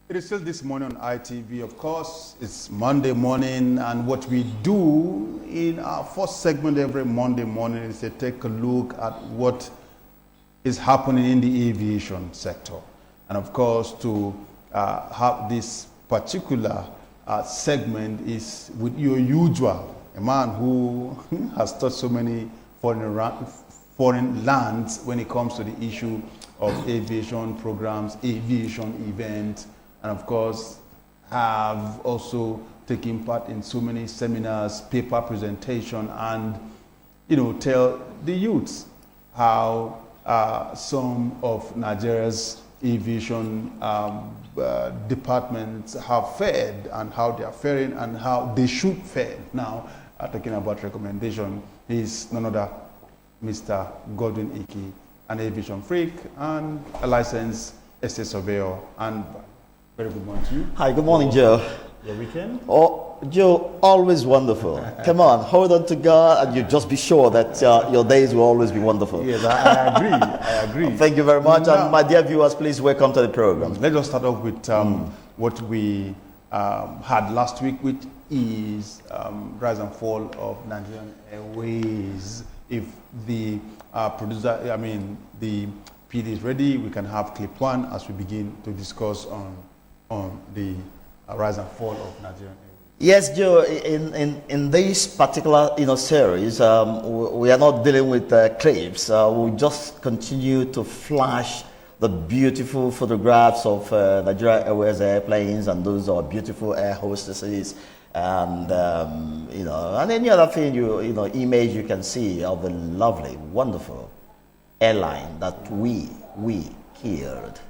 It is still this morning on ITV, of course. It's Monday morning, and what we do in our first segment every Monday morning is to take a look at what is happening in the aviation sector. And of course, to have this particular segment is with your usual, a man who has touched so many foreign lands when it comes to the issue of aviation programs, aviation events, and of course have also taken part in so many seminars, paper presentation, and tell the youths how some of Nigeria's aviation departments have fared and how they are faring and how they should fare. Now, talking about recommendation, is none other Mr. Goddy Ike, an aviation freak and a licensed estate surveyor. And very good morning to you. Hi, good morning, Joe. Your weekend? Oh, Joe, always wonderful. Come on, hold on to God, and you just be sure that your days will always be wonderful. Yes, I agree. I agree. Thank you very much. And my dear viewers, please welcome to the program. Let us start off with what we had last week, which is rise and fall of Nigeria Airways. If the the PD is ready, we can have clip one as we begin to discuss on the rise and fall of Nigeria Airways. Yes, Joe. In this particular series, we are not dealing with clips. We'll just continue to flash the beautiful photographs of Nigeria Airways airplanes and those are beautiful air hostesses, and and any other thing image you can see of the lovely, wonderful airline that we killed.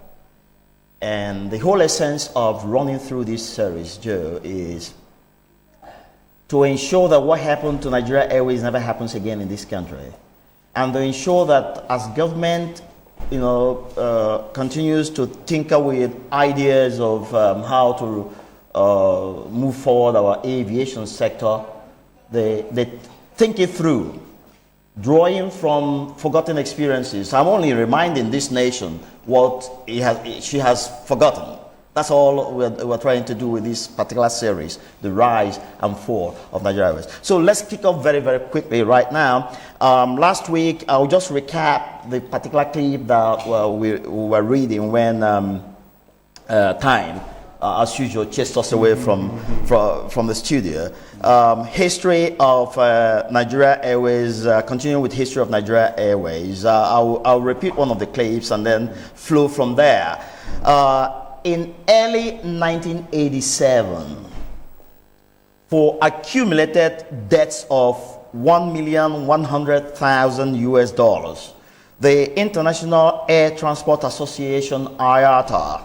And the whole essence of running through this series, Joe, is to ensure that what happened to Nigeria Airways never happens again in this country, and to ensure that as government continues to tinker with ideas of how to move forward our aviation sector, they think it through, drawing from forgotten experiences. I'm only reminding this nation what she has forgotten. That's all we're trying to do with this particular series, the rise and fall of Nigeria Airways. So let's kick off very, very quickly right now. Last week, I'll just recap the particular clip that we were reading when time, as usual, chased us away from the studio. History of Nigeria Airways, continuing with history of Nigeria Airways. I'll repeat one of the clips and then flow from there. In early 1987, for accumulated debts of $1,100,000 US, the International Air Transport Association (IATA)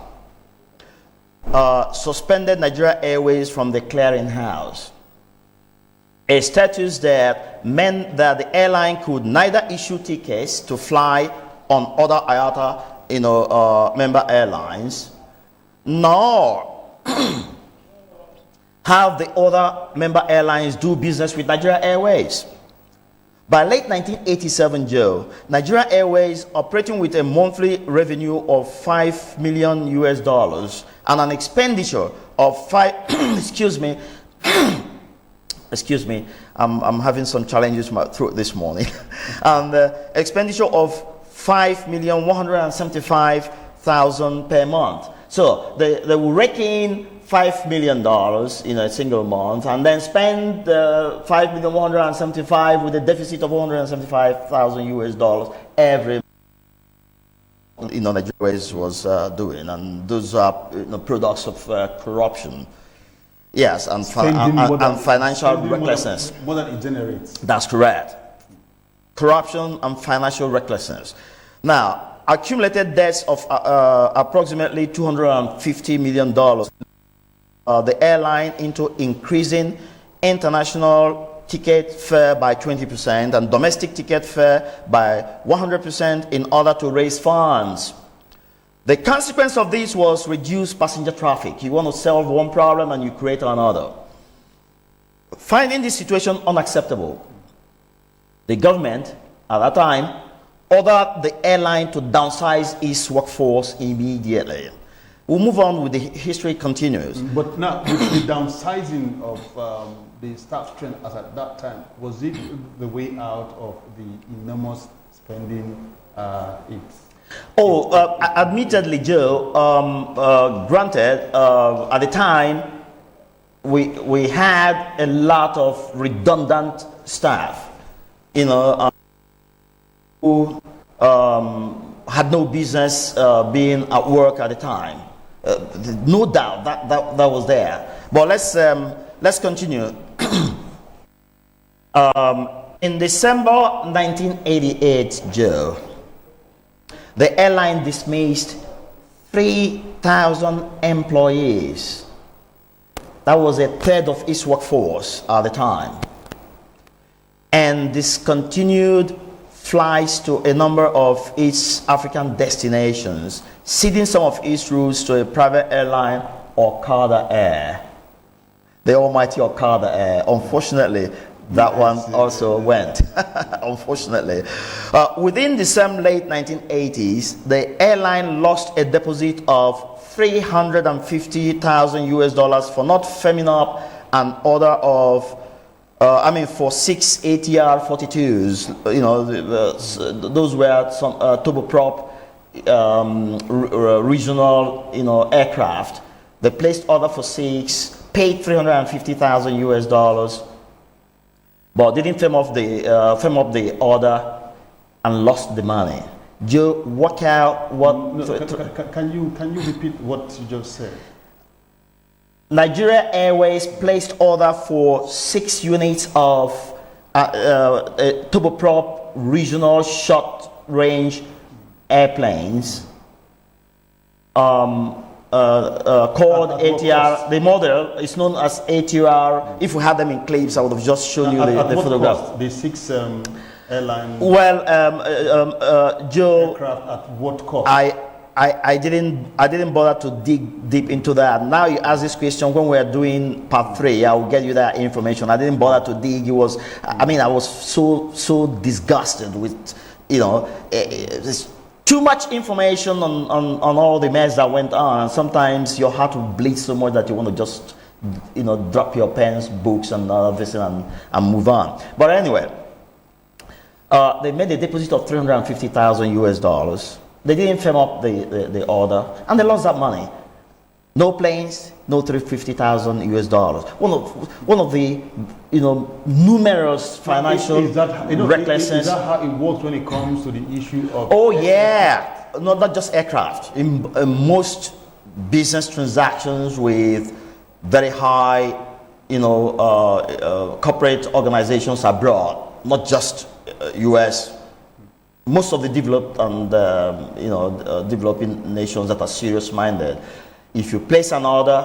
suspended Nigeria Airways from the clearinghouse, a status that meant that the airline could neither issue tickets to fly on other IATA member airlines, nor have the other member airlines do business with Nigeria Airways. By late 1987, Joe, Nigeria Airways, operating with a monthly revenue of $5 million US and an expenditure of excuse me, I'm having some challenges with my throat this morning, and expenditure of $5,175,000 per month. So they will rake in $5 million in a single month and then spend $5,175,000 with a deficit of $175,000 US every Nigeria Airways was doing, and those are products of corruption. Yes, and financial recklessness. More than it generates. That's correct. Corruption and financial recklessness. Now, accumulated debts of approximately $250 million. The airline into increasing international ticket fare by 20% and domestic ticket fare by 100% in order to raise funds. The consequence of this was reduced passenger traffic. You want to solve one problem and you create another. Finding this situation unacceptable, the government at that time ordered the airline to downsize its workforce immediately. We'll move on with the history continues. But now, with the downsizing of the staff strength as at that time, was it the way out of the enormous spending? Admittedly, Joe, granted, at the time, we had a lot of redundant staff, who had no business being at work at the time. No doubt that was there. But let's continue. In December 1988, Joe, the airline dismissed 3,000 employees. That was a third of its workforce at the time, and discontinued flights to a number of its African destinations, ceding some of its routes to a private airline, Okada Air. The almighty Okada Air. Unfortunately, that one also went. Unfortunately. Within the same late 1980s, the airline lost a deposit of $350,000 US for not firming up an order of for 6 ATR 42s, those were some turboprop regional, aircraft. They placed order for 6, paid $350,000 US, but didn't firm up the order and lost the money. Joe, work out what? Can you repeat what you just said? Nigeria Airways placed order for 6 units of turboprop regional short-range airplanes called ATR. The model is known as ATR. If we had them in clips, I would have just shown you the photograph. Cost? The 6 airline. Well, Joe, aircraft at what cost? I didn't bother to dig deep into that. Now you ask this question when we're doing part 3, I will get you that information. I didn't bother to dig. I was so disgusted with, there's too much information on all the mess that went on. And sometimes your heart will bleed so much that you want to just, drop your pens, books, and everything and move on. But anyway, they made a deposit of $350,000 US. They didn't firm up the order, and they lost that money. No planes, no $350,000 US. One of the numerous financial recklessness. Is that how it works when it comes to the issue of? Oh yeah, not just aircraft. In most business transactions with very high, corporate organizations abroad, not just US. Most of the developed and developing nations that are serious-minded, if you place an order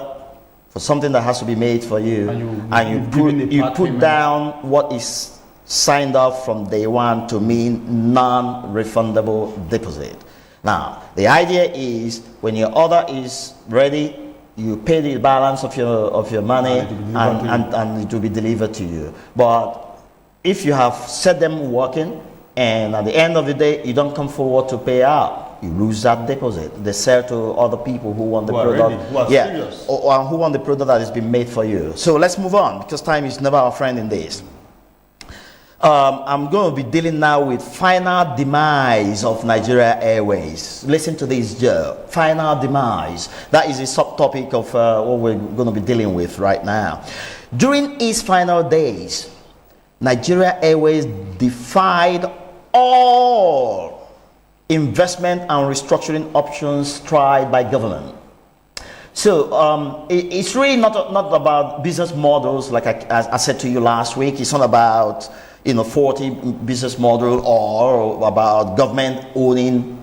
for something that has to be made for you, and you put down what is signed off from day one to mean non-refundable deposit. Now, the idea is when your order is ready, you pay the balance of your money, and it will be delivered to you. But if you have set them working, and at the end of the day, you don't come forward to pay out, you lose that deposit. They sell to other people who want the product. Serious. Or who want the product that has been made for you. So let's move on, because time is never our friend in this. I'm going to be dealing now with final demise of Nigeria Airways. Listen to this, Joe. Final demise. That is a subtopic of what we're going to be dealing with right now. During its final days, Nigeria Airways defied all investment and restructuring options tried by government. So it's really not about business models, like I said to you last week. It's not about 40 business model or about government owning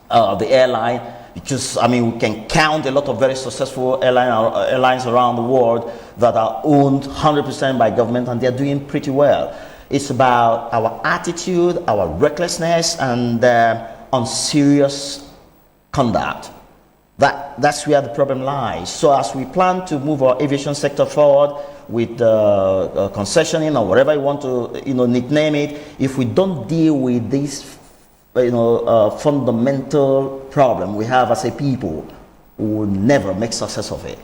the airline, because we can count a lot of very successful airlines around the world that are owned 100% by government, and they're doing pretty well. It's about our attitude, our recklessness, and unserious conduct. That's where the problem lies. So as we plan to move our aviation sector forward with concessioning or whatever you want to nickname it, if we don't deal with this fundamental problem we have as a people, we will never make success of it.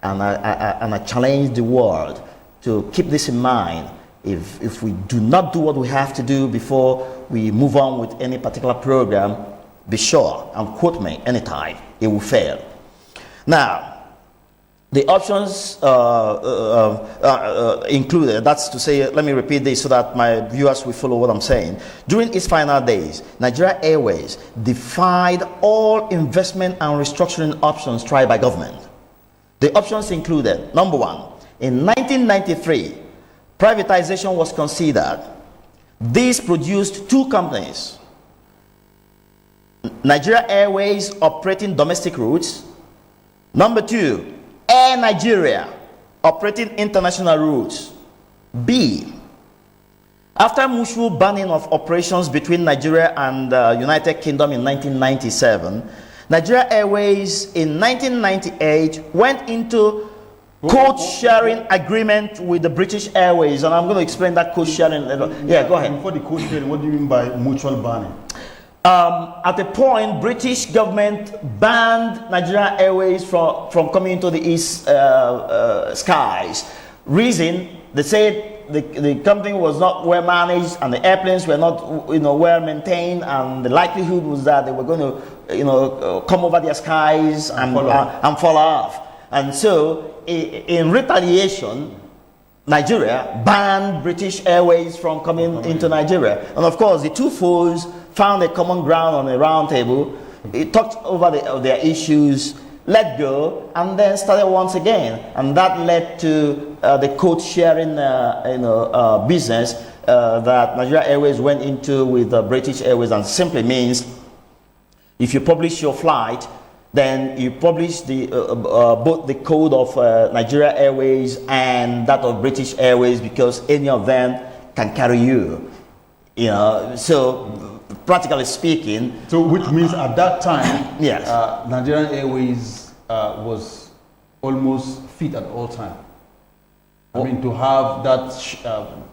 And I challenge the world to keep this in mind. If we do not do what we have to do before we move on with any particular program, be sure and quote me anytime, it will fail. Now, the options included, that's to say, let me repeat this so that my viewers will follow what I'm saying. During its final days, Nigeria Airways defied all investment and restructuring options tried by government. The options included, number one, in 1993, privatization was considered. This produced two companies: Nigeria Airways operating domestic routes. Number two, Air Nigeria operating international routes. B, after mutual banning of operations between Nigeria and United Kingdom in 1997, Nigeria Airways in 1998 went into code-sharing agreement with the British Airways, and I'm going to explain that code-sharing. Yeah, go ahead. Before the code-sharing, what do you mean by mutual banning? At a point, British government banned Nigeria Airways from coming into the East skies. Reason, they said the company was not well managed and the airplanes were not well maintained, and the likelihood was that they were going to come over their skies and fall off. And so in retaliation, Nigeria banned British Airways from coming into Nigeria. And of course, the two foes found a common ground on a round table. It talked over their issues, let go, and then started once again. And that led to the code sharing business that Nigeria Airways went into with British Airways, and simply means if you publish your flight, then you publish the both the code of Nigeria Airways and that of British Airways, because any of them can carry you. So practically speaking. So which means at that time, yes, Nigerian Airways was almost fit at all time. I mean, to have that,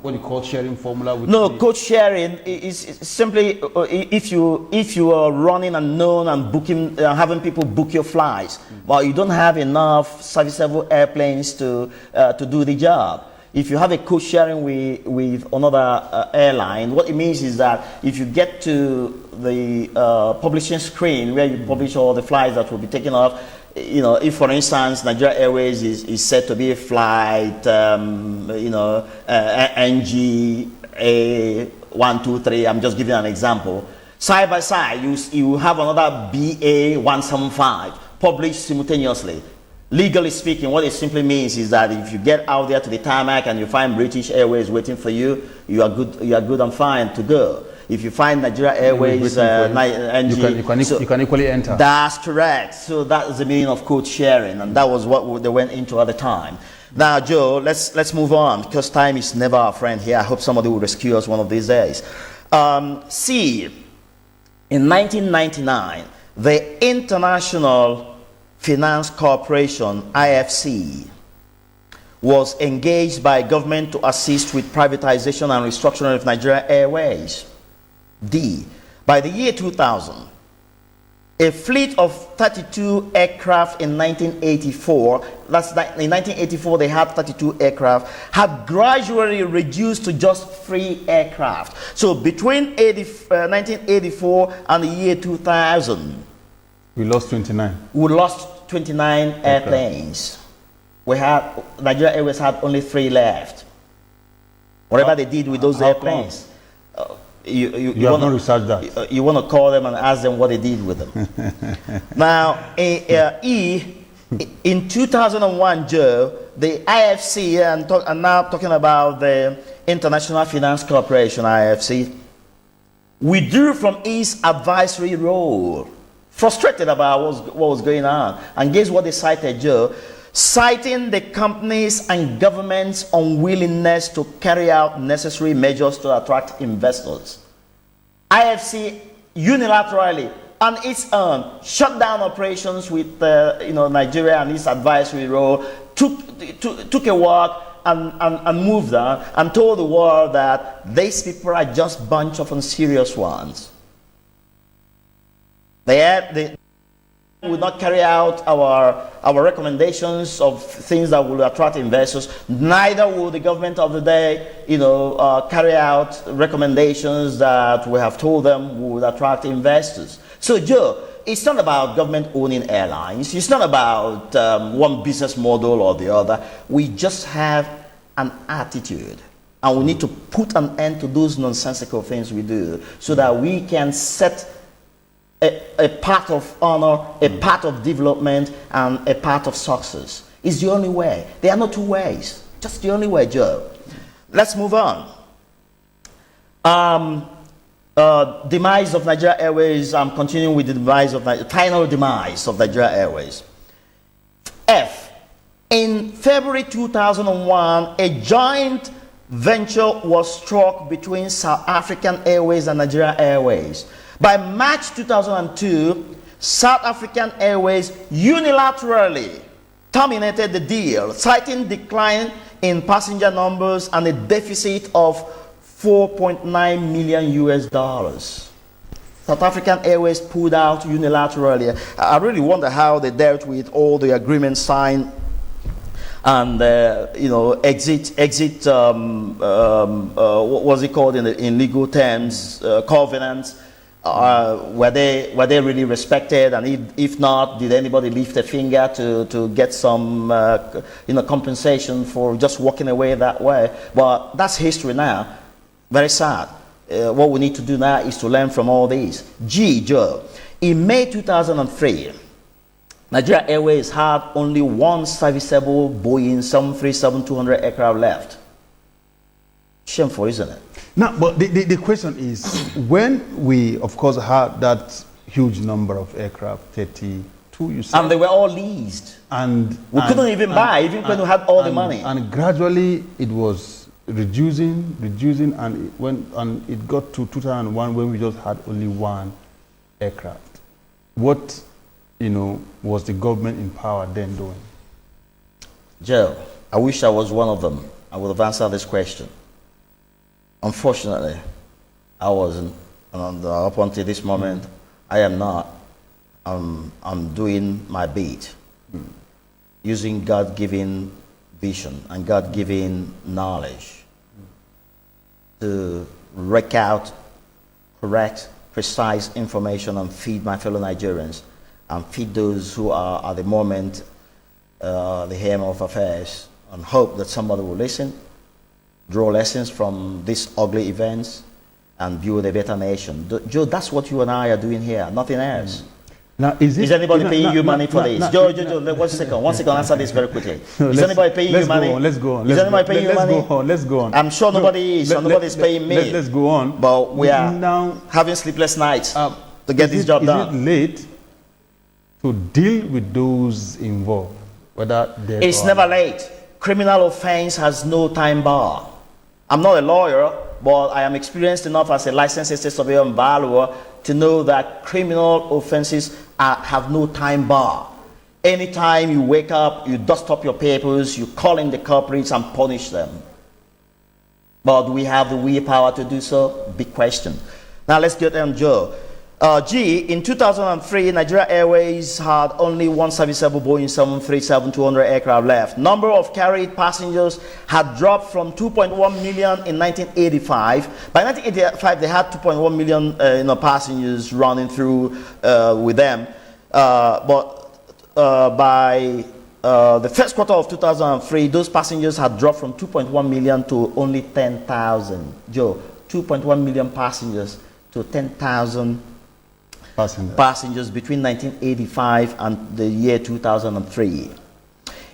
what you call sharing formula? No, code sharing is simply if you are running and known and booking, having people book your flights, but you don't have enough serviceable airplanes to do the job. If you have a code sharing with another airline, what it means is that if you get to the publishing screen where you publish all the flights that will be taken off, if for instance Nigeria Airways is said to be a flight, NGA 123, I'm just giving an example. Side by side, you have another BA 175 published simultaneously. Legally speaking, what it simply means is that if you get out there to the tarmac and you find British Airways waiting for you, you are good and fine to go. If you find Nigeria Airways, you can equally enter. That's correct. So that is the meaning of code sharing, and that was what they went into at the time. Now, Joe, let's move on, because time is never our friend here. I hope somebody will rescue us one of these days. C, in 1999, the International Finance Corporation, IFC, was engaged by government to assist with privatization and restructuring of Nigeria Airways. D, by the year 2000, a fleet of 32 aircraft in 1984, that's in 1984 they had 32 aircraft, had gradually reduced to just 3 aircraft. So between 1984 and the year 2000, we lost 29. We lost 29 airplanes. Nigeria Airways had only 3 left. Whatever they did with those airplanes. You have not researched that. You want to call them and ask them what they did with them. Now, in 2001, Joe, the IFC, and now talking about the International Finance Corporation, IFC, withdrew from its advisory role, frustrated about what was going on. And guess what they cited, Joe? Citing the company's and government's unwillingness to carry out necessary measures to attract investors. IFC unilaterally, on its own, shut down operations with Nigeria and its advisory role, took a walk and moved on, and told the world that these people are just a bunch of unserious ones. They will not carry out our recommendations of things that will attract investors. Neither will the government of the day, carry out recommendations that we have told them will attract investors. So, Joe, it's not about government owning airlines. It's not about one business model or the other. We just have an attitude. And we need to put an end to those nonsensical things we do so that we can set a path of honor, a path of development, and a path of success. It's the only way. There are no two ways. Just the only way, Joe. Let's move on. Demise of Nigeria Airways. I'm continuing with the final demise of Nigeria Airways. F. In February 2001, a joint venture was struck between South African Airways and Nigeria Airways. By March 2002, South African Airways unilaterally terminated the deal, citing decline in passenger numbers and a deficit of $4.9 million US. South African Airways pulled out unilaterally. I really wonder how they dealt with all the agreements signed and exit what was it called in legal terms, covenants. Were they really respected, and if not, did anybody lift a finger to get some compensation for just walking away that way? But that's history now. Very sad. What we need to do now is to learn from all these. Joe, in May 2003, Nigeria Airways had only one serviceable Boeing 737-200 aircraft left. Shameful, isn't it? Now, but the question is, when we, of course, had that huge number of aircraft, 32, you said. And they were all leased. And we couldn't even buy, even when we had all the money. And gradually it was reducing, and it got to 2001 when we just had only one aircraft. What, was the government in power then doing? Joe, I wish I was one of them. I would have answered this question. Unfortunately, I wasn't. And up until this moment, I am not. I'm doing my bit, using God-given vision and God-given knowledge to rake out correct, precise information and feed my fellow Nigerians and feed those who are at the moment the helm of affairs, and hope that somebody will listen, draw lessons from these ugly events, and build a better nation. Joe, that's what you and I are doing here, nothing else. Now, is anybody paying you money for this? Joe, one second, answer this very quickly. Is anybody paying you money? Let's go on. Is anybody paying you money? Let's go on. I'm sure nobody is, so nobody's paying me. Let's go on. But we are now having sleepless nights to get this job done. Is it late to deal with those involved? It's never late. Criminal offense has no time bar. I'm not a lawyer, but I am experienced enough as a licensed estate surveyor and valuer to know that criminal offenses have no time bar. Anytime you wake up, you dust up your papers, you call in the culprits and punish them. But do we have the willpower to do so? Big question. Now let's get on Joe. In 2003, Nigeria Airways had only one serviceable Boeing 737-200 aircraft left. Number of carried passengers had dropped from 2.1 million in 1985. By 1985, they had 2.1 million passengers running through with them. But by the first quarter of 2003, those passengers had dropped from 2.1 million to only 10,000. Joe, 2.1 million passengers to 10,000 passengers between 1985 and the year 2003.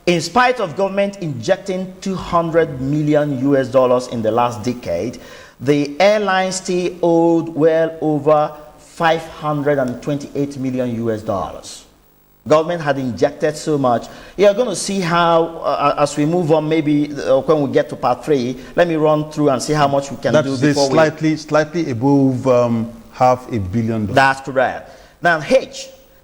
In spite of government injecting $200 million US in the last decade, the airline still owed well over $528 million US. Government had injected so much. You're going to see how, as we move on, maybe when we get to part 3, let me run through and see how much we can do before slightly above $500 million. That's correct. Now,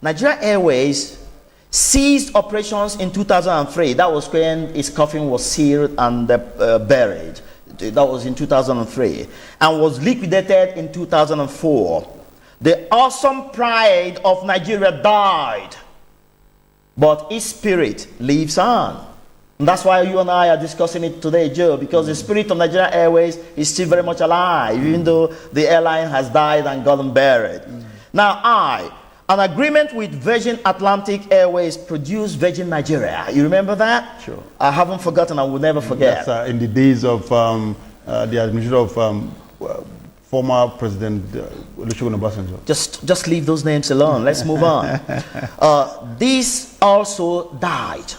Nigeria Airways ceased operations in 2003. That was when its coffin was sealed and buried. That was in 2003. And was liquidated in 2004. The awesome pride of Nigeria died but its spirit lives on. And that's why you and I are discussing it today, Joe, because the spirit of Nigeria Airways is still very much alive, even though the airline has died and gotten buried. Now, an agreement with Virgin Atlantic Airways produced Virgin Nigeria. You remember that? Sure. I haven't forgotten. I will never forget. That's in the days of the administration of former President Olusegun Obasanjo. Just leave those names alone. Let's move on. This also died.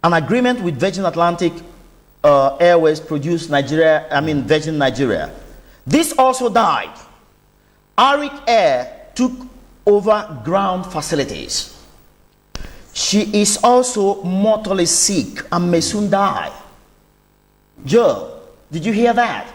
An agreement with Virgin Atlantic Airways produced Virgin Nigeria. This also died. Arik Air took over ground facilities. She is also mortally sick and may soon die. Joe, did you hear that?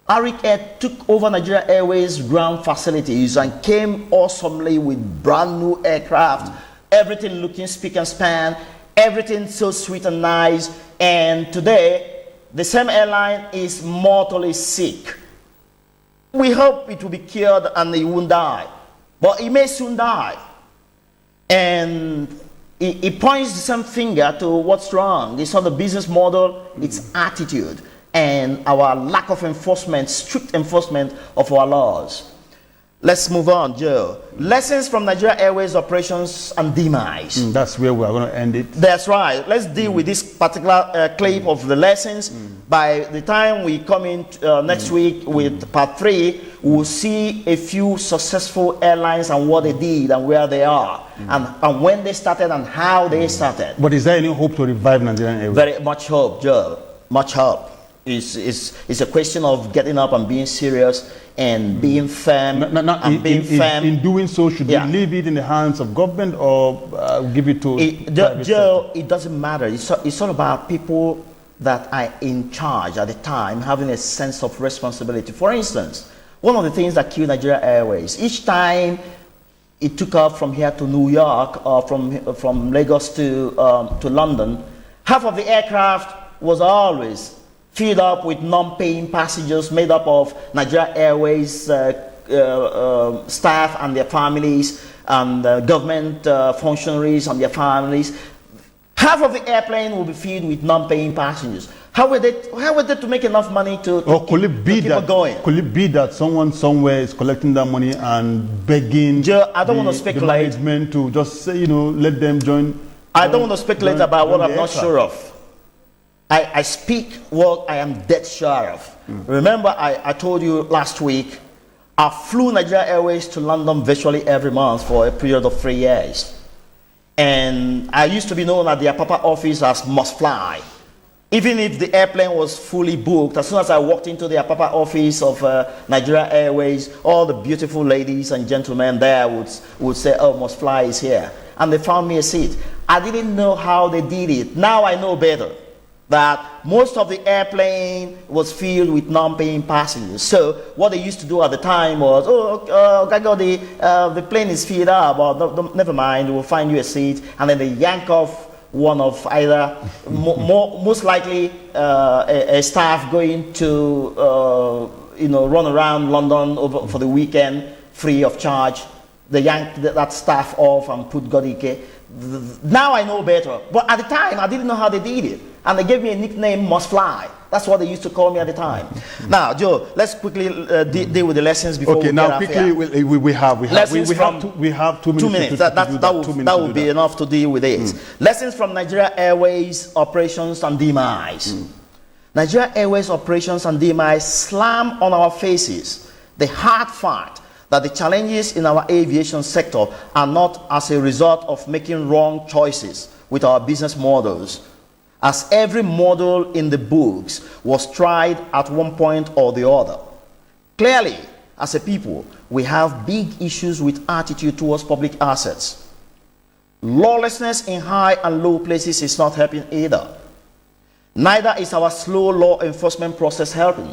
Arik Air took over Nigeria Airways ground facilities and came awesomely with brand new aircraft, everything looking spick and span, everything so sweet and nice. And today, the same airline is mortally sick. We hope it will be cured and it won't die, but it may soon die. And it points the same finger to what's wrong. It's not the business model, it's attitude and our lack of enforcement, strict enforcement of our laws. Let's move on, Joe. Lessons from Nigeria Airways operations and demise. That's where we're going to end it. That's right. Let's deal with this particular clip of the lessons. By the time we come in next week with part 3, we'll see a few successful airlines and what they did and where they are, and when they started and how they started. But is there any hope to revive Nigerian Airways? Very much hope, Joe. Much hope. It's a question of getting up and being serious and being firm. In doing so, should we leave it in the hands of government or give it to Joe, it doesn't matter. It's all about people that are in charge at the time having a sense of responsibility. For instance, one of the things that killed Nigeria Airways, each time it took off from here to New York or from Lagos to London, half of the aircraft was always filled up with non-paying passengers made up of Nigeria Airways staff and their families and government functionaries and their families. Half of the airplane will be filled with non-paying passengers. How were they to make enough money to keep it going? Could it be that someone somewhere is collecting that money and begging Joe, I don't want to speculate. The management to just say, let them join? I don't want to speculate about what I'm not sure of. I speak what I am dead sure of. Remember, I told you last week, I flew Nigeria Airways to London virtually every month for a period of 3 years. And I used to be known at the Apapa office as must fly. Even if the airplane was fully booked, as soon as I walked into the Apapa office of Nigeria Airways, all the beautiful ladies and gentlemen there would say, oh, must fly is here. And they found me a seat. I didn't know how they did it. Now I know better. That most of the airplane was filled with non-paying passengers. So what they used to do at the time was, the plane is filled up, or never mind, we'll find you a seat, and then they yank off one of either, most likely a staff going to run around London over for the weekend free of charge. They yanked that staff off and put Goddy Ike. Now I know better, but at the time I didn't know how they did it, and they gave me a nickname, Must Fly. That's what they used to call me at the time. Now, Joe, let's quickly deal with the lessons before we get off here. we have 2 minutes. 2 minutes. That will be enough to deal with this. Lessons from Nigeria Airways operations and demise. Nigeria Airways operations and demise slam on our faces the hard fact that the challenges in our aviation sector are not as a result of making wrong choices with our business models, as every model in the books was tried at one point or the other. Clearly, as a people, we have big issues with attitude towards public assets. Lawlessness in high and low places is not helping either. Neither is our slow law enforcement process helping.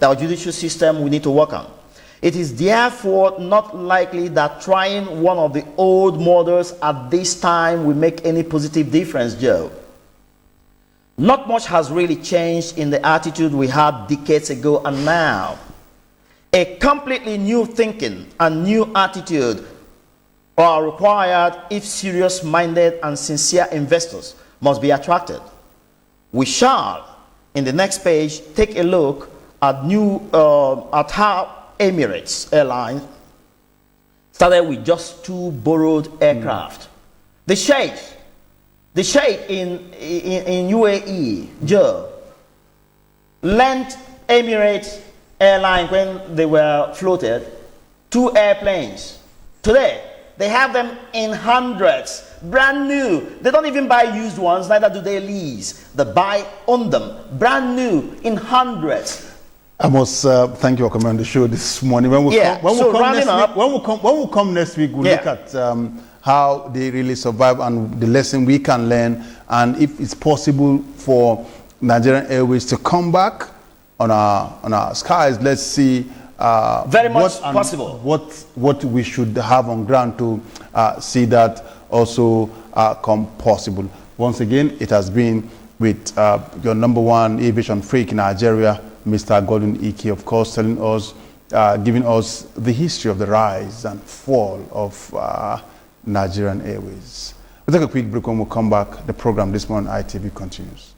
Our judicial system we need to work on. It is therefore not likely that trying one of the old models at this time will make any positive difference, Joe. Not much has really changed in the attitude we had decades ago and now. A completely new thinking and new attitude are required if serious-minded and sincere investors must be attracted. We shall, in the next page, take a look at at how Emirates Airline started with just 2 borrowed aircraft. The Sheikh in UAE, Joe, lent Emirates Airline, when they were floated, 2 airplanes. Today, they have them in hundreds, brand new. They don't even buy used ones, neither do they lease. They buy on them, brand new, in hundreds. I must thank you for coming on the show this morning. When we come next week, we'll look at how they really survive and the lesson we can learn, and if it's possible for Nigerian Airways to come back on our skies. Let's see. Very much possible. What we should have on ground to see that also come possible. Once again, it has been with your #1 aviation freak in Nigeria, Mr. Goddy Ike, of course, telling us, giving us the history of the rise and fall of Nigerian Airways. We'll take a quick break. When we come back, the program this morning, ITV, continues.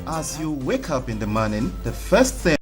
As you wake up in the morning, the first thing